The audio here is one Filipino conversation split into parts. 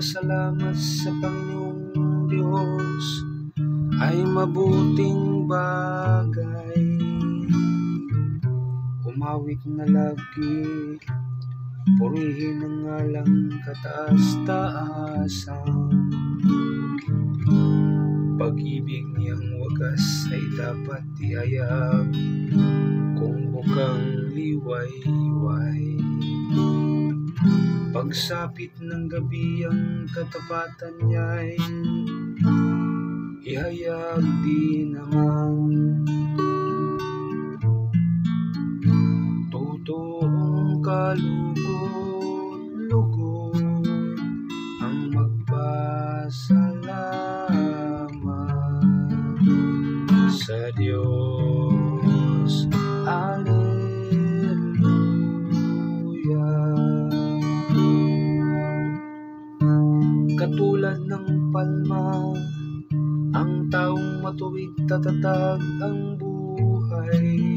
magpasalamat sa Panginoong Diyos ay mabuting bagay. Umawit na lagi, purihin ang ngalang kataas-taasan. Pag-ibig niyang wagas ay dapat ihayag, kung bukang liwayway. Pagsapit ng gabi ang katapatan niya'y ihayag din naman. Totoong kalugod-lugod ang magpasalamat sa Diyos. Katulad ng palma, ang taong matuwid tatatag ang buhay.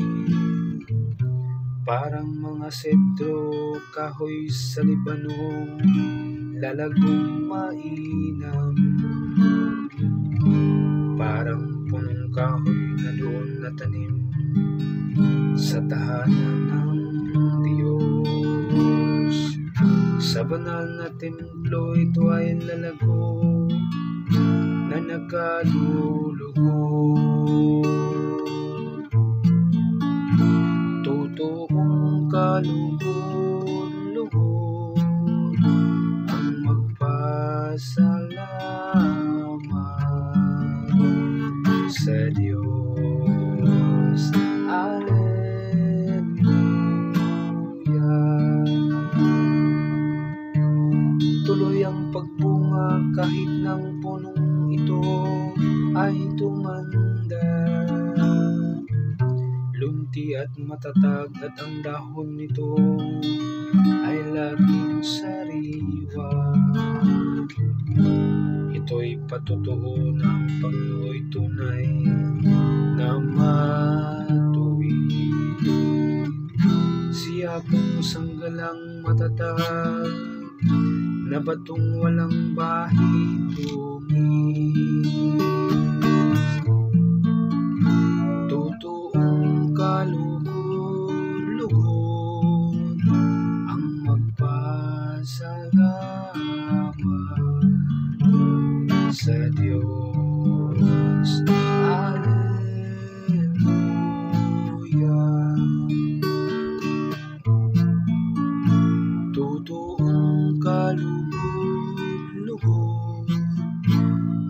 Parang mga sentro, kahoy sa Libanon, lalagong mainam. Parang punong kahoy na doon natanim sa tahanan ng Diyos. Sa banal na templo ito ay lalago na nagkalulugod. Totoong kalugod-lugod ang magpasalamat sa Diyos. Tuloy ang pagbunga kahit ng punong ito ay tumanda. Lunti at matatag at ang dahon nito ay laging sariwa. Ito'y patotoo na ang Panginoon'y tunay na matuwid. Siya pong sanggalang matatag na batong walang bahid-dungis. Totoong kalugod-lugod ang magpasalamat sa Diyos. Hallelujah. Totoong kalugod-lugod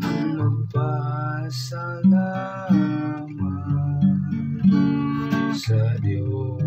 ang magpasalamat sa Diyos.